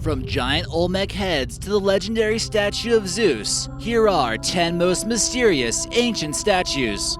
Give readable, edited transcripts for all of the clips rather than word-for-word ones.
From giant Olmec heads to the legendary statue of Zeus, here are 10 most mysterious ancient statues.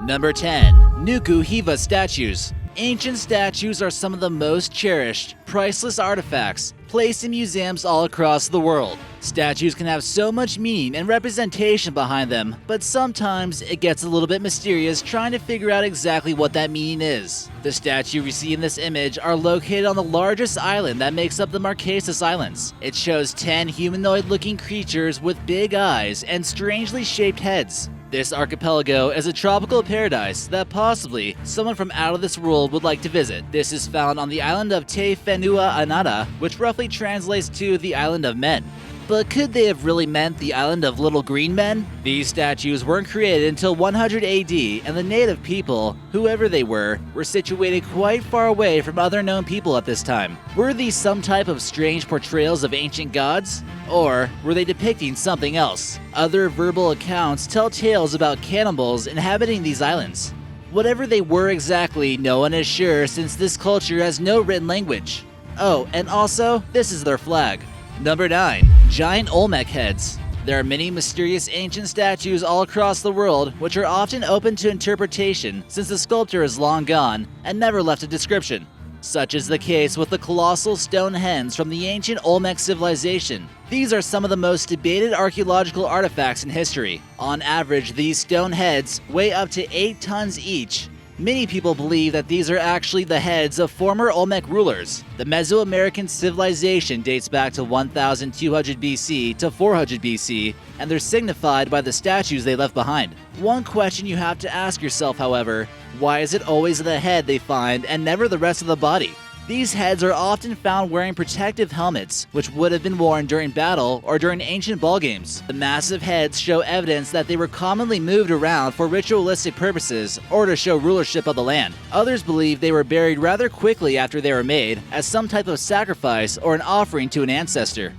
Number 10. Nui Hiva Statues. Ancient statues are some of the most cherished, priceless artifacts placed in museums all across the world. Statues can have so much meaning and representation behind them, but sometimes it gets a little bit mysterious trying to figure out exactly what that meaning is. The statues we see in this image are located on the largest island that makes up the Marquesas Islands. It shows 10 humanoid-looking creatures with big eyes and strangely shaped heads. This archipelago is a tropical paradise that possibly someone from out of this world would like to visit. This is found on the island of Te Whenua Anata, which roughly translates to the Island of Men. But could they have really meant the Island of Little Green Men? These statues weren't created until 100 AD, and the native people, whoever they were situated quite far away from other known people at this time. Were these some type of strange portrayals of ancient gods? Or were they depicting something else? Other verbal accounts tell tales about cannibals inhabiting these islands. Whatever they were exactly, no one is sure since this culture has no written language. Oh, and also, this is their flag. Number 9. Giant Olmec heads. There are many mysterious ancient statues all across the world which are often open to interpretation since the sculptor is long gone and never left a description. Such is the case with the colossal stone hens from the ancient Olmec civilization. These are some of the most debated archaeological artifacts in history. On average, these stone heads weigh up to 8 tons each. Many people believe that these are actually the heads of former Olmec rulers. The Mesoamerican civilization dates back to 1200 BC to 400 BC, and they're signified by the statues they left behind. One question you have to ask yourself, however, why is it always the head they find and never the rest of the body? These heads are often found wearing protective helmets, which would have been worn during battle or during ancient ball games. The massive heads show evidence that they were commonly moved around for ritualistic purposes or to show rulership of the land. Others believe they were buried rather quickly after they were made, as some type of sacrifice or an offering to an ancestor.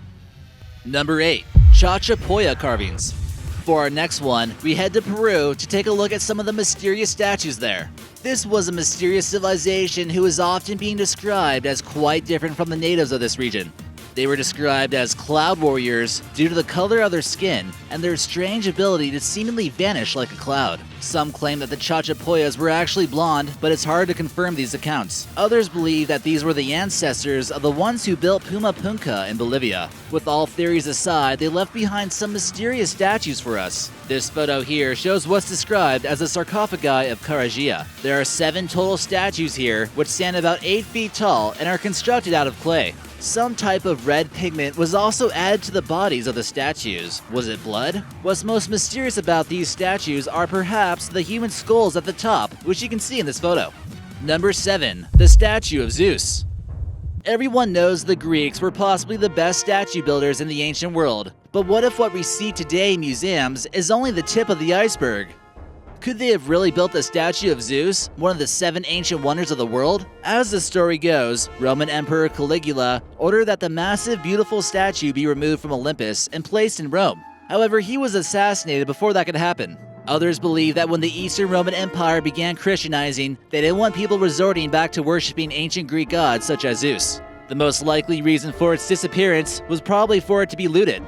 Number 8. Chachapoya Carvings. For our next one, we head to Peru to take a look at some of the mysterious statues there. This was a mysterious civilization who is often being described as quite different from the natives of this region. They were described as cloud warriors due to the color of their skin and their strange ability to seemingly vanish like a cloud. Some claim that the Chachapoyas were actually blonde, but it's hard to confirm these accounts. Others believe that these were the ancestors of the ones who built Puma Punka in Bolivia. With all theories aside, they left behind some mysterious statues for us. This photo here shows what's described as the sarcophagi of Karagia. There are 7 total statues here, which stand about 8 feet tall and are constructed out of clay. Some type of red pigment was also added to the bodies of the statues. Was it blood? What's most mysterious about these statues are perhaps the human skulls at the top, which you can see in this photo. Number 7. The statue of Zeus. Everyone knows the Greeks were possibly the best statue builders in the ancient world. But what if what we see today in museums is only the tip of the iceberg? Could they have really built the statue of Zeus, one of the 7 ancient wonders of the world? As the story goes, Roman Emperor Caligula ordered that the massive, beautiful statue be removed from Olympus and placed in Rome. However, he was assassinated before that could happen. Others believe that when the Eastern Roman Empire began Christianizing, they didn't want people resorting back to worshiping ancient Greek gods such as Zeus. The most likely reason for its disappearance was probably for it to be looted.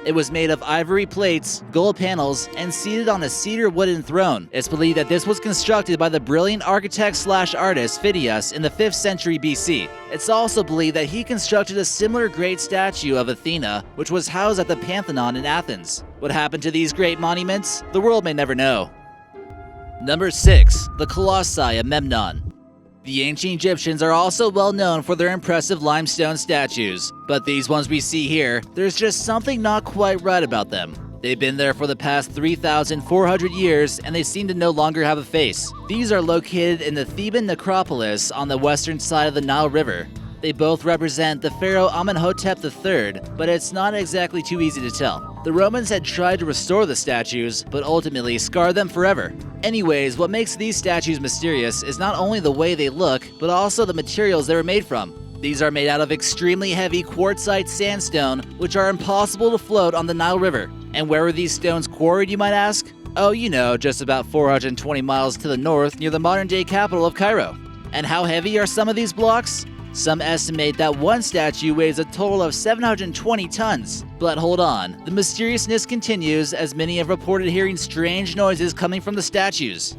It was made of ivory plates, gold panels, and seated on a cedar wooden throne. It's believed that this was constructed by the brilliant architect/artist Phidias in the 5th century BC. It's also believed that he constructed a similar great statue of Athena, which was housed at the Pantheon in Athens. What happened to these great monuments? The world may never know. Number 6. The Colossi of Memnon. The ancient Egyptians are also well known for their impressive limestone statues, but these ones we see here, there's just something not quite right about them. They've been there for the past 3,400 years and they seem to no longer have a face. These are located in the Theban necropolis on the western side of the Nile River. They both represent the pharaoh Amenhotep III, but it's not exactly too easy to tell. The Romans had tried to restore the statues, but ultimately scarred them forever. Anyways, what makes these statues mysterious is not only the way they look, but also the materials they were made from. These are made out of extremely heavy quartzite sandstone, which are impossible to float on the Nile River. And where were these stones quarried, you might ask? Oh, you know, just about 420 miles to the north near the modern-day capital of Cairo. And how heavy are some of these blocks? Some estimate that one statue weighs a total of 720 tons. But hold on, the mysteriousness continues as many have reported hearing strange noises coming from the statues.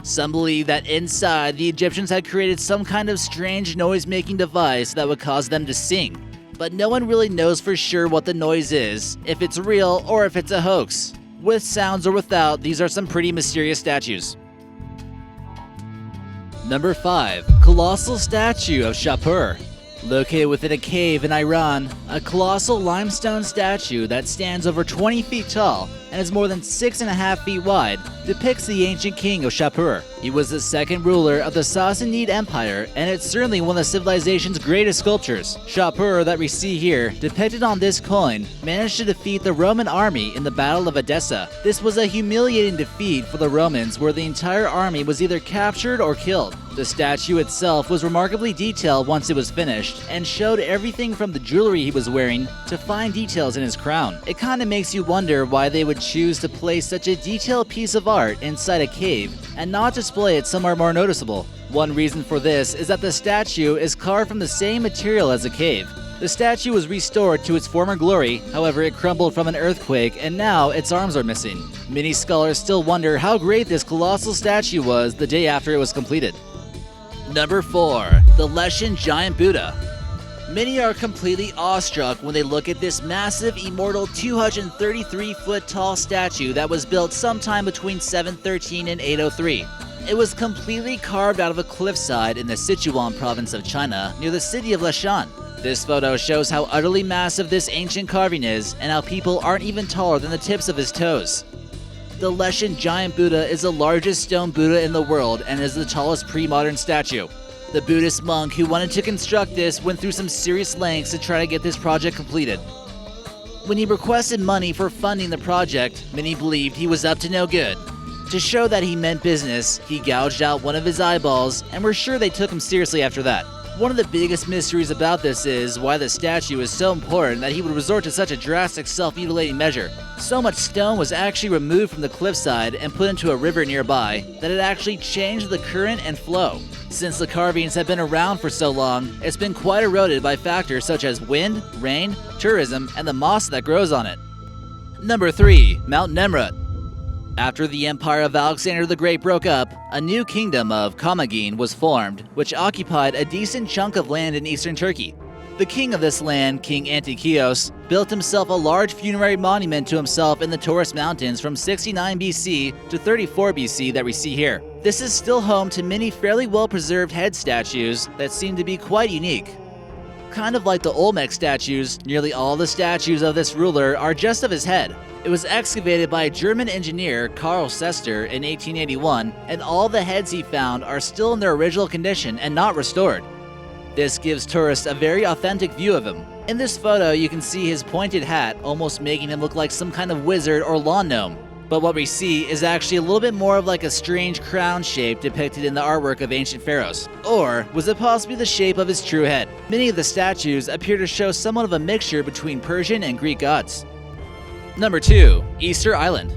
Some believe that inside, the Egyptians had created some kind of strange noise-making device that would cause them to sing. But no one really knows for sure what the noise is, if it's real or if it's a hoax. With sounds or without, these are some pretty mysterious statues. Number 5. Colossal Statue of Sheppard. Located within a cave in Iran, a colossal limestone statue that stands over 20 feet tall and is more than 6.5 feet wide depicts the ancient king of Sheppard. He was the second ruler of the Sassanid Empire, and it's certainly one of the civilization's greatest sculptures. Sheppard, that we see here, depicted on this coin, managed to defeat the Roman army in the Battle of Edessa. This was a humiliating defeat for the Romans, where the entire army was either captured or killed. The statue itself was remarkably detailed once it was finished, and showed everything from the jewelry he was wearing to fine details in his crown. It kinda makes you wonder why they would choose to place such a detailed piece of art inside a cave and not display it somewhere more noticeable. One reason for this is that the statue is carved from the same material as the cave. The statue was restored to its former glory, however it crumbled from an earthquake and now its arms are missing. Many scholars still wonder how great this colossal statue was the day after it was completed. Number 4. The Lechon Giant Buddha. Many are completely awestruck when they look at this massive, immortal 233-foot tall statue that was built sometime between 713 and 803. It was completely carved out of a cliffside in the Sichuan province of China near the city of Lechon. This photo shows how utterly massive this ancient carving is and how people aren't even taller than the tips of his toes. The Lechon Giant Buddha is the largest stone Buddha in the world and is the tallest pre-modern statue. The Buddhist monk who wanted to construct this went through some serious lengths to try to get this project completed. When he requested money for funding the project, many believed he was up to no good. To show that he meant business, he gouged out one of his eyeballs and were sure they took him seriously after that. One of the biggest mysteries about this is why the statue is so important that he would resort to such a drastic self-mutilating measure. So much stone was actually removed from the cliffside and put into a river nearby that it actually changed the current and flow. Since the carvings have been around for so long, it's been quite eroded by factors such as wind, rain, tourism, and the moss that grows on it. Number 3. Mount Nemrut. After the empire of Alexander the Great broke up, a new kingdom of Commagene was formed, which occupied a decent chunk of land in eastern Turkey. The king of this land, King Antiochus, built himself a large funerary monument to himself in the Taurus Mountains from 69 BC to 34 BC that we see here. This is still home to many fairly well-preserved head statues that seem to be quite unique. Kind of like the Olmec statues, nearly all the statues of this ruler are just of his head. It was excavated by a German engineer, Karl Sester, in 1881, and all the heads he found are still in their original condition and not restored. This gives tourists a very authentic view of him. In this photo, you can see his pointed hat, almost making him look like some kind of wizard or lawn gnome. But what we see is actually a little bit more of like a strange crown shape depicted in the artwork of ancient pharaohs. Or was it possibly the shape of his true head? Many of the statues appear to show somewhat of a mixture between Persian and Greek gods. Number 2. Easter Island.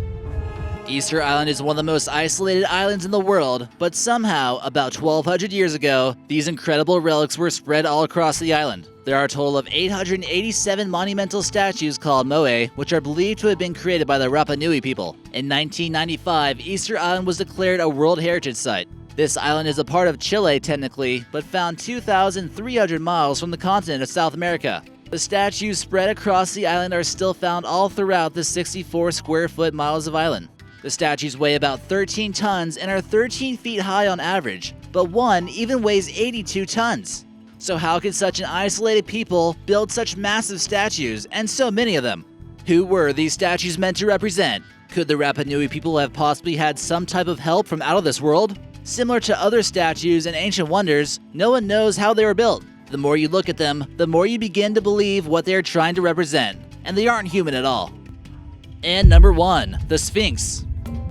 Easter Island is one of the most isolated islands in the world, but somehow, about 1,200 years ago, these incredible relics were spread all across the island. There are a total of 887 monumental statues called moai, which are believed to have been created by the Rapa Nui people. In 1995, Easter Island was declared a World Heritage Site. This island is a part of Chile technically, but found 2,300 miles from the continent of South America. The statues spread across the island are still found all throughout the 64 square foot miles of island. The statues weigh about 13 tons and are 13 feet high on average, but one even weighs 82 tons. So how could such an isolated people build such massive statues, and so many of them? Who were these statues meant to represent? Could the Rapa Nui people have possibly had some type of help from out of this world? Similar to other statues and ancient wonders, no one knows how they were built. The more you look at them, the more you begin to believe what they are trying to represent, and they aren't human at all. And number 1, the Sphinx.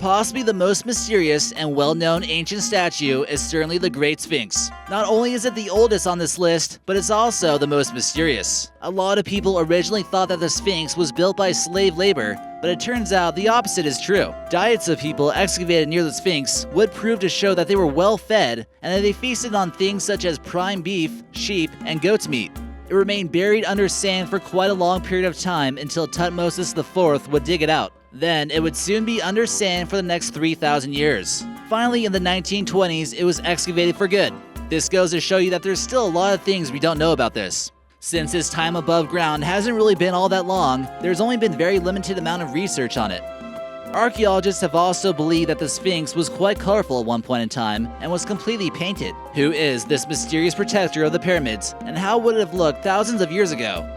Possibly the most mysterious and well-known ancient statue is certainly the Great Sphinx. Not only is it the oldest on this list, but it's also the most mysterious. A lot of people originally thought that the Sphinx was built by slave labor, but it turns out the opposite is true. Diets of people excavated near the Sphinx would prove to show that they were well fed and that they feasted on things such as prime beef, sheep, and goat's meat. It remained buried under sand for quite a long period of time until Tutmosis IV would dig it out. Then it would soon be under sand for the next 3,000 years. Finally, in the 1920s, it was excavated for good. This goes to show you that there's still a lot of things we don't know about this. Since its time above ground hasn't really been all that long, there's only been very limited amount of research on it. Archaeologists have also believed that the Sphinx was quite colorful at one point in time and was completely painted. Who is this mysterious protector of the pyramids, and how would it have looked thousands of years ago?